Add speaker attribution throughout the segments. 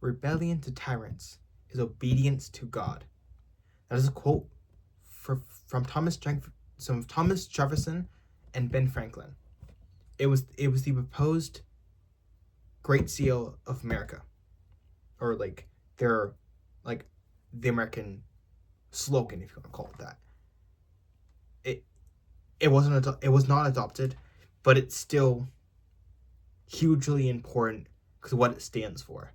Speaker 1: Rebellion to tyrants is obedience to God. That is a quote from Thomas Jefferson and Ben Franklin. It was the proposed Great Seal of America, or the American slogan, if you want to call it that. It was not adopted, but it's still hugely important because of what it stands for.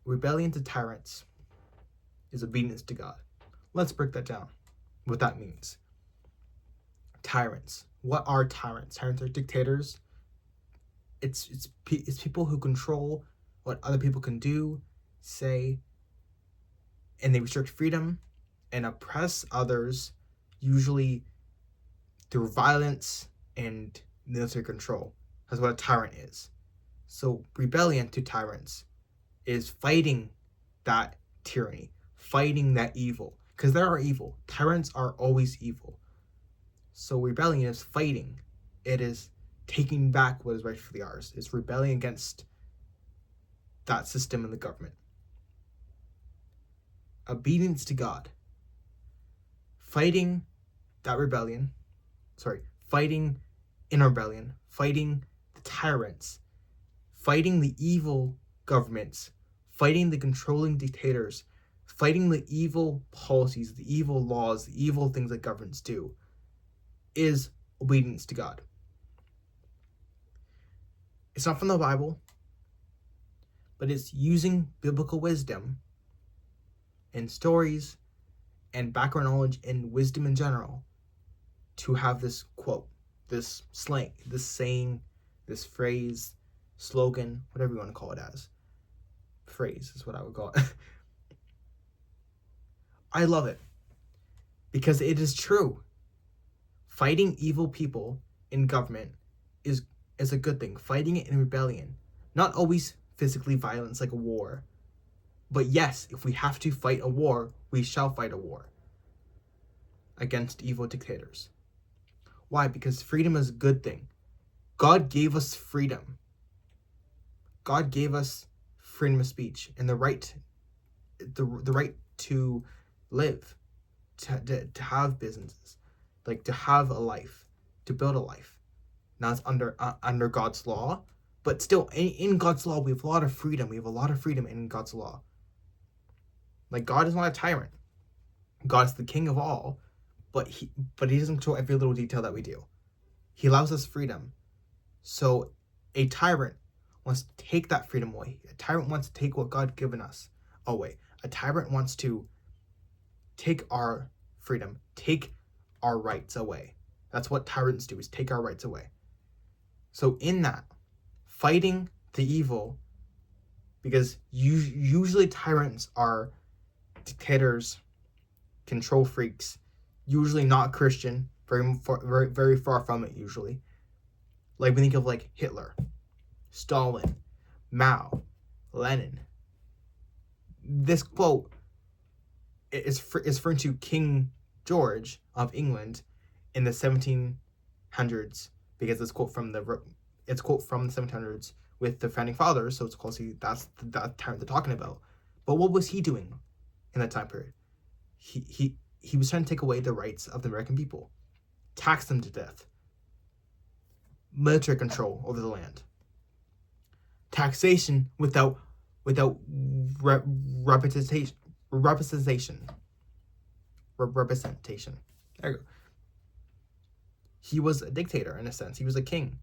Speaker 1: Rebellion to tyrants is obedience to God. Let's break that down. What that means. Tyrants. What are tyrants? Tyrants are dictators. It's people who control what other people can do, say, and they restrict freedom and oppress others, usually through violence and military control. That's what a tyrant is. So rebellion to tyrants is fighting that tyranny, fighting that evil, because there are evil. Tyrants are always evil. So rebellion is fighting. It is taking back what is rightfully ours. It's rebelling against that system and the government. Obedience to God. Fighting that rebellion. Fighting in rebellion. Fighting the tyrants. Fighting the evil governments. Fighting the controlling dictators. Fighting the evil policies, the evil laws, the evil things that governments do is obedience to God. It's not from the Bible, but it's using biblical wisdom and stories and background knowledge and wisdom in general to have this quote, this slang, this saying, this phrase, slogan, whatever you want to call it as. Phrase is what I would call it. I love it because it is true. Fighting evil people in government is a good thing. Fighting it in rebellion, not always physically violence like a war, but yes, if we have to fight a war, we shall fight a war against evil dictators. Why? Because freedom is a good thing. God gave us freedom. God gave us freedom of speech and the right to live, to have businesses, like to have a life, to build a life. Now it's under God's law, but still in God's law we have a lot of freedom. We have a lot of freedom in God's law. Like, God is not a tyrant. God is the king of all, but he doesn't control every little detail that we do. He allows us freedom. So a tyrant wants to take that freedom away. A tyrant wants to take what God given us away. A tyrant wants to take our freedom, take our rights away. That's what tyrants do, is take our rights away. So in that, fighting the evil, because usually tyrants are dictators, control freaks, usually not Christian, very far from it usually. Like we think of like Hitler, Stalin, Mao, Lenin. This quote is referring to King George of England in the 1700s, because it's quote from the 1700s with the founding fathers, so it's closely that's that time they're talking about. But what was he doing in that time period? He was trying to take away the rights of the American people, tax them to death, military control over the land, taxation without representation. There you go. He was a dictator in a sense. He was a king.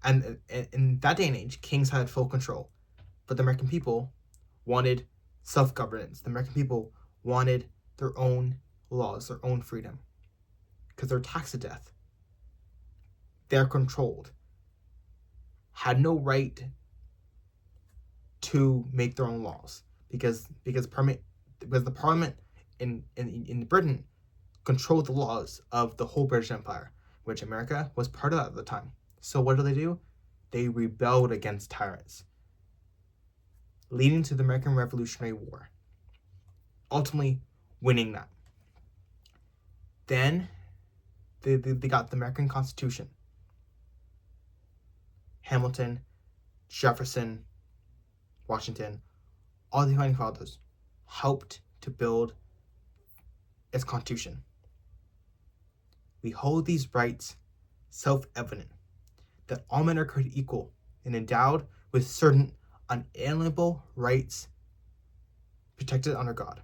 Speaker 1: And in that day and age, kings had full control. But the American people wanted self-governance. The American people wanted their own laws, their own freedom. Because they're taxed to death. They're controlled. Had no right to make their own laws. Because the parliament in Britain controlled the laws of the whole British Empire, which America was part of that at the time. So what do? They rebelled against tyrants, leading to the American Revolutionary War, ultimately winning that. Then they got the American Constitution. Hamilton, Jefferson, Washington, all the founding fathers helped to build its Constitution. We hold these rights self-evident, that all men are created equal and endowed with certain unalienable rights protected under God.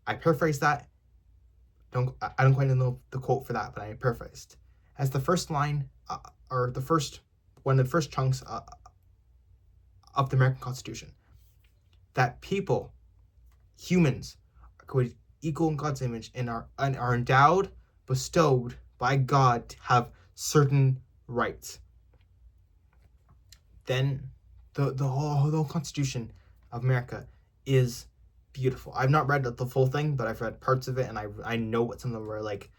Speaker 1: I paraphrased that. I don't quite know the quote for that, but I paraphrased. As the first line, or one of the first chunks of the American Constitution, that people, humans, are created equal in God's image and are endowed, bestowed by God to have certain rights. Then the whole Constitution of America is beautiful. I've not read the full thing, but I've read parts of it, and I know what some of them were like.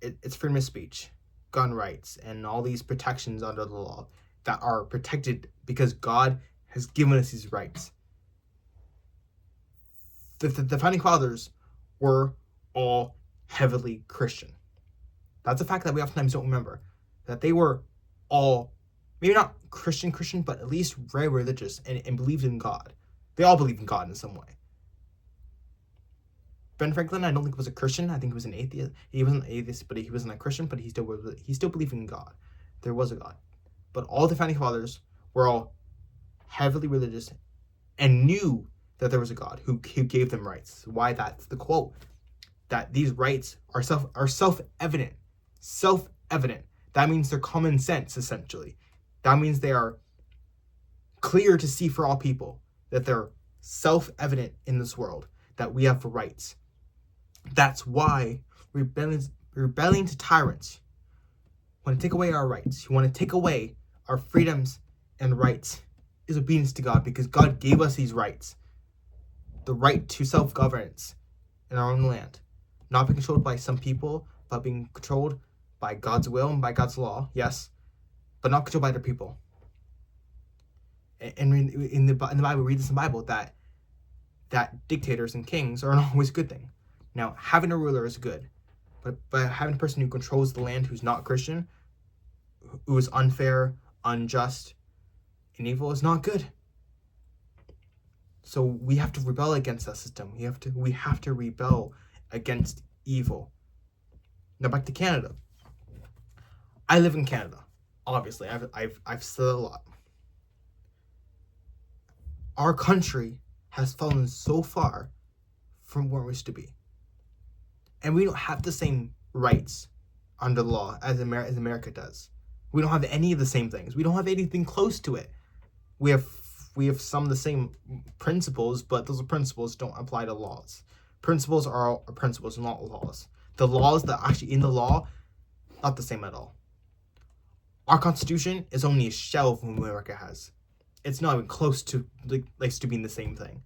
Speaker 1: It's freedom of speech, gun rights, and all these protections under the law that are protected because God has given us these rights. The founding fathers were all heavily Christian. That's a fact that we oftentimes don't remember. That they were all, maybe not Christian, but at least very religious and believed in God. They all believed in God in some way. Ben Franklin, I don't think was a Christian. I think he was an atheist. He wasn't an atheist, but he wasn't a Christian, but he still believed in God. There was a God. But all the founding fathers were all heavily religious and knew that there was a God who gave them rights. Why that's the quote. That these rights are self-evident. Self-evident. That means they're common sense, essentially. That means they are clear to see for all people. That they're self-evident in this world. That we have rights. That's why rebelling to tyrants want to take away our rights. You want to take away our freedoms and rights is obedience to God, because God gave us these rights. The right to self-governance in our own land. Not being controlled by some people, but being controlled by God's will and by God's law, yes, but not controlled by other people. And in the Bible, we read this in the Bible, that dictators and kings are not always a good thing. Now, having a ruler is good, but having a person who controls the land who's not Christian, who is unfair, unjust, and evil is not good. So we have to rebel against that system. We have to rebel against evil. Now back to Canada. I live in Canada. Obviously, I've said a lot. Our country has fallen so far from where it used to be. And we don't have the same rights under the law as America does. We don't have any of the same things. We don't have anything close to it. We have some of the same principles, but those principles don't apply to laws. Principles are principles, not laws. The laws that are actually in the law, not the same at all. Our Constitution is only a shell of what America has. It's not even close to to being the same thing.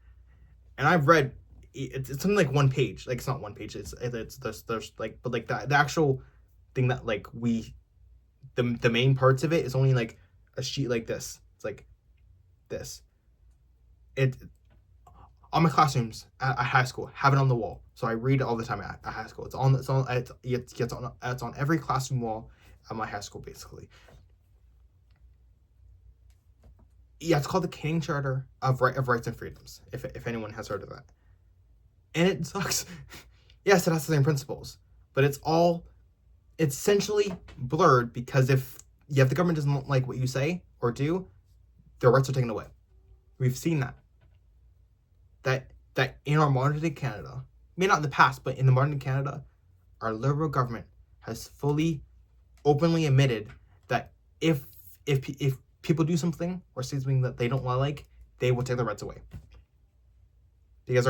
Speaker 1: And I've read it's something like one page. Like, it's not one page. It's there's like, but like the actual thing that like the main parts of it is only like a sheet like this. It's like this. All my classrooms at high school have it on the wall, so I read it all the time at high school. It's on every classroom wall at my high school, basically. Yeah, it's called the Canadian Charter of Rights and Freedoms, if anyone has heard of that. And it sucks. Yes, it has the same principles, but it's essentially blurred, because if the government doesn't like what you say or do, their rights are taken away. We've seen that in our modern day Canada, maybe not in the past, but in the modern day Canada, our Liberal government has fully, openly admitted that if people do something or say something that they don't like, they will take their rights away. Because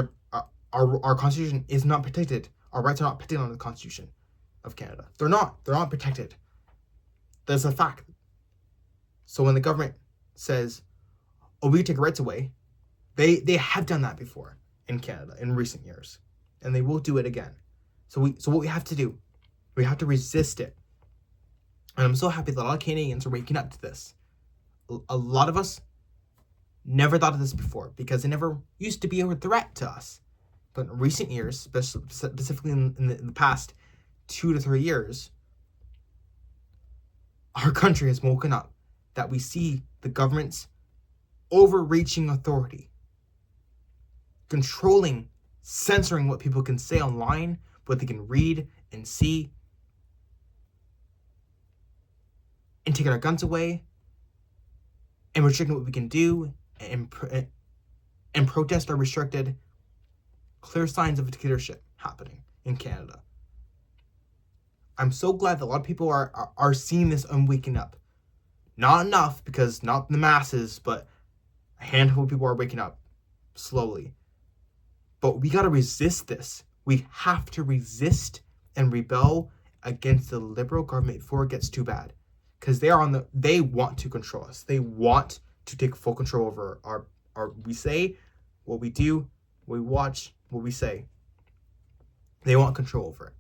Speaker 1: our Constitution is not protected. Our rights are not protected under the Constitution of Canada. They're not protected. That's a fact. So when the government says, "Oh, we take rights away," they have done that before in Canada in recent years, and they will do it again. So what we have to do, we have to resist it. And I'm so happy that a lot of Canadians are waking up to this. A lot of us never thought of this before, because it never used to be a threat to us. But in recent years, specifically in the past 2 to 3 years, our country has woken up, that we see the government's overreaching authority, controlling, censoring what people can say online, what they can read and see, and taking our guns away, and restricting what we can do, and protests are restricted. Clear signs of a dictatorship happening in Canada. I'm so glad that a lot of people are seeing this and waking up. Not enough, because not the masses, but a handful of people are waking up slowly. But we gotta resist this. We have to resist and rebel against the Liberal government before it gets too bad. Because they want to control us. They want to take full control over our we say, what we do, what we watch, what we say. They want control over it.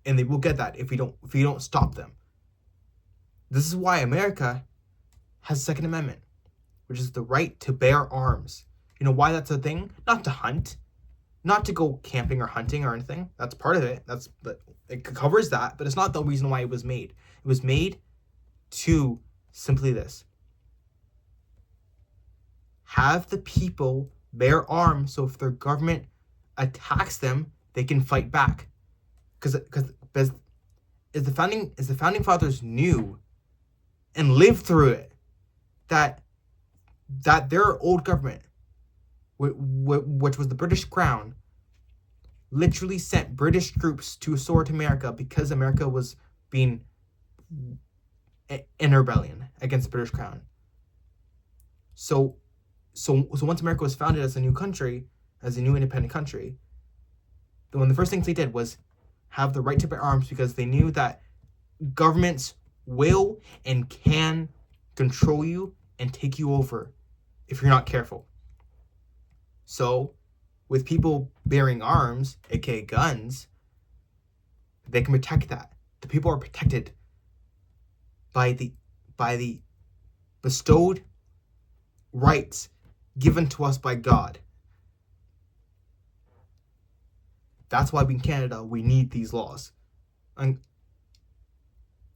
Speaker 1: And they will get that if we don't stop them. This is why America has a Second Amendment, which is the right to bear arms. You know why that's a thing? Not to hunt, not to go camping or hunting or anything. That's part of it. It covers that, but it's not the reason why it was made. It was made to simply this: have the people bear arms, so if their government attacks them, they can fight back. Because as the founding fathers knew and lived through it, that their old government, which was the British Crown, literally sent British troops to assort America because America was being in rebellion against the British Crown. So once America was founded as a new country, as a new independent country, one of the first things they did was have the right to bear arms, because they knew that governments will and can control you and take you over if you're not careful. So with people bearing arms, aka guns, they can protect that. The people are protected by the bestowed rights given to us by God. That's why in Canada we need these laws, and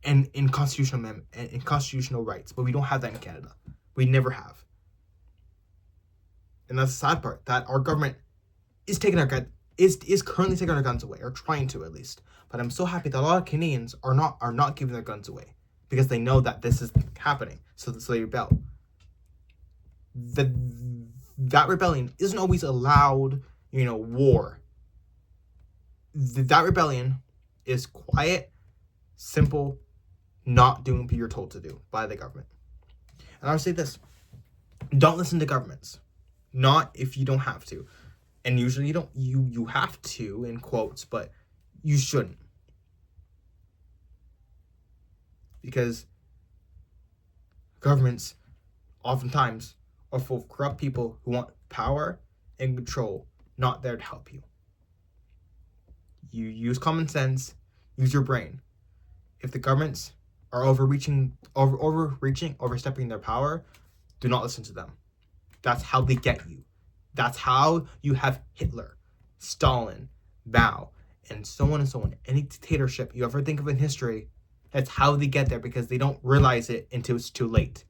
Speaker 1: in constitutional rights, but we don't have that in Canada. We never have, and that's the sad part. That our government is currently taking our guns away, or trying to at least. But I'm so happy that a lot of Canadians are not giving their guns away, because they know that this is happening. So they rebel. That rebellion isn't always a loud, war. That rebellion is quiet, simple, not doing what you're told to do by the government. And I'll say this: don't listen to governments. Not if you don't have to. And usually you have to, in quotes, but you shouldn't. Because governments oftentimes are full of corrupt people who want power and control, not there to help you. You use common sense, use your brain. If the governments are overstepping their power, do not listen to them. That's how they get you. That's how you have Hitler, Stalin, Mao, and so on and so on. Any dictatorship you ever think of in history, that's how they get there, because they don't realize it until it's too late.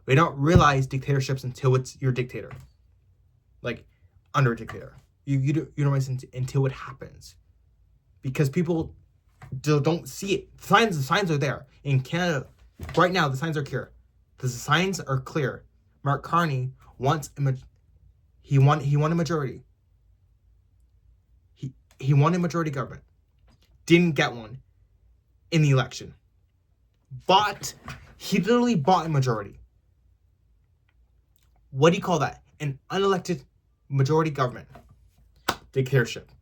Speaker 1: They don't realize dictatorships until it's your dictator. Like, under a dictator. You don't realize until it happens. Because people don't see it. The signs are there. In Canada, right now, the signs are clear. The signs are clear. Mark Carney wants he won a majority. He won a majority government. Didn't get one in the election. But he literally bought a majority. What do you call that? An unelected majority government. Dictatorship.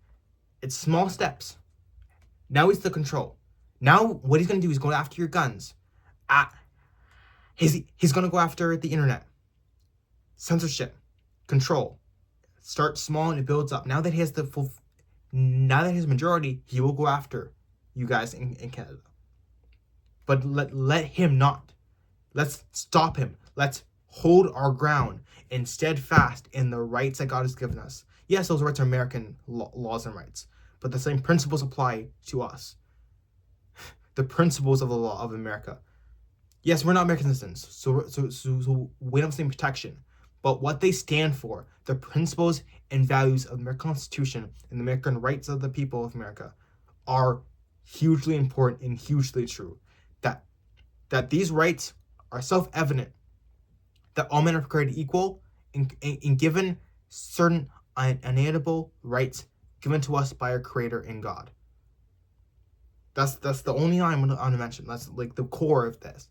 Speaker 1: It's small steps. Now he's the control. Now what he's going to do is go after your guns. He's going to go after the internet. Censorship. Control. Start small and it builds up. Now that he has majority, he will go after you guys in Canada. But let him not. Let's stop him. Let's hold our ground and steadfast in the rights that God has given us. Yes, those rights are American laws and rights, but the same principles apply to us. The principles of the law of America. Yes, we're not American citizens, so we don't have the same protection, but what they stand for, the principles and values of the American Constitution and the American rights of the people of America, are hugely important and hugely true. That these rights are self-evident, that all men are created equal and given certain unalienable rights given to us by our Creator in God. That's the only line I'm going to mention. That's like the core of this.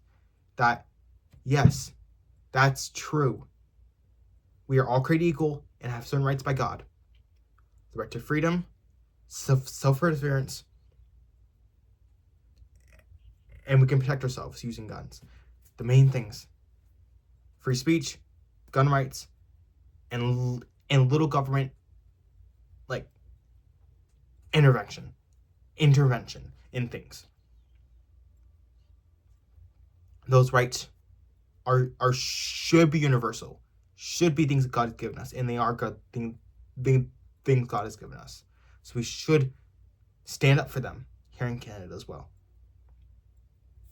Speaker 1: That, yes, that's true. We are all created equal and have certain rights by God. The right to freedom, self-perseverance, and we can protect ourselves using guns. The main things: free speech, gun rights, and little government, like, intervention in things. Those rights are should be universal, should be things that God has given us, and they are God things God has given us. So we should stand up for them here in Canada as well.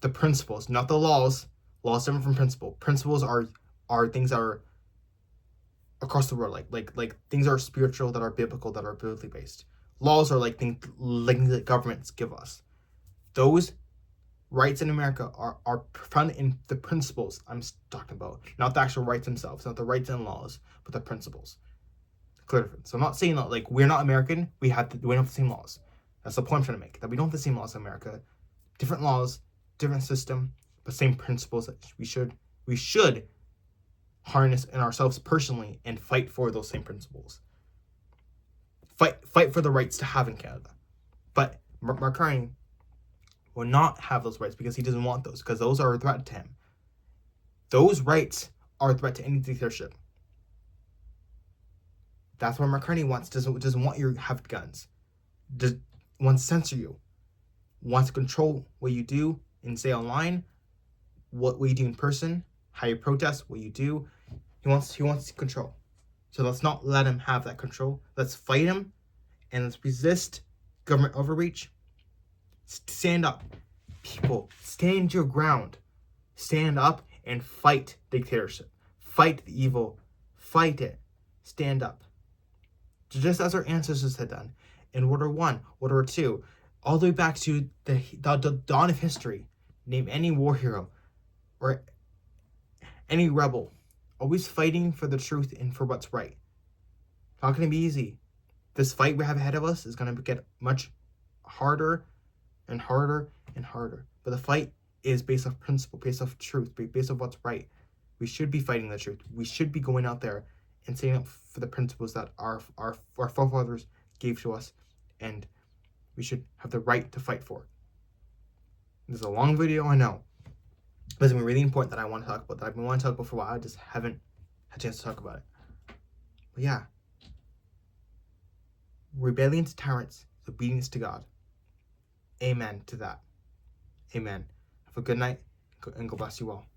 Speaker 1: The principles, not the laws. Laws different from principle. Principles are things that are across the world, like things that are spiritual, that are biblical, that are biblically based. Laws are like things that governments give us. Those rights in America are found in the principles I'm talking about, not the actual rights themselves, not the rights and laws, but the principles. Clear difference. So I'm not saying that like we're not American, we don't have the same laws. That's the point I'm trying to make. That we don't have the same laws in America. Different laws, different system, but same principles that we should harness in ourselves personally and fight for those same principles. Fight for the rights to have in Canada. But Mark Carney will not have those rights because he doesn't want those, because those are a threat to him. Those rights are a threat to any dictatorship. That's what Mark Carney wants. Doesn't want you to have guns. Wants to censor you. Wants to control what you do and say online, what you do in person, how you protest, what you do. He wants control. So let's not let him have that control. Let's fight him, and let's resist government overreach. Stand up. People, stand your ground. Stand up and fight dictatorship. Fight the evil. Fight it. Stand up. Just as our ancestors had done in World War I, World War II, all the way back to the dawn of history. Name any war hero or any rebel, always fighting for the truth and for what's right. It's not going to be easy. This fight we have ahead of us is going to get much harder and harder and harder. But the fight is based off principle, based off truth, based off what's right. We should be fighting the truth. We should be going out there and standing up for the principles that our forefathers gave to us, and we should have the right to fight for. This is a long video, I know, but it's really important that I want to talk about, that I've been wanting to talk about for a while. I just haven't had a chance to talk about it. But yeah, rebellion to tyrants, obedience to God. Amen to that. Amen. Have a good night, and God bless you all.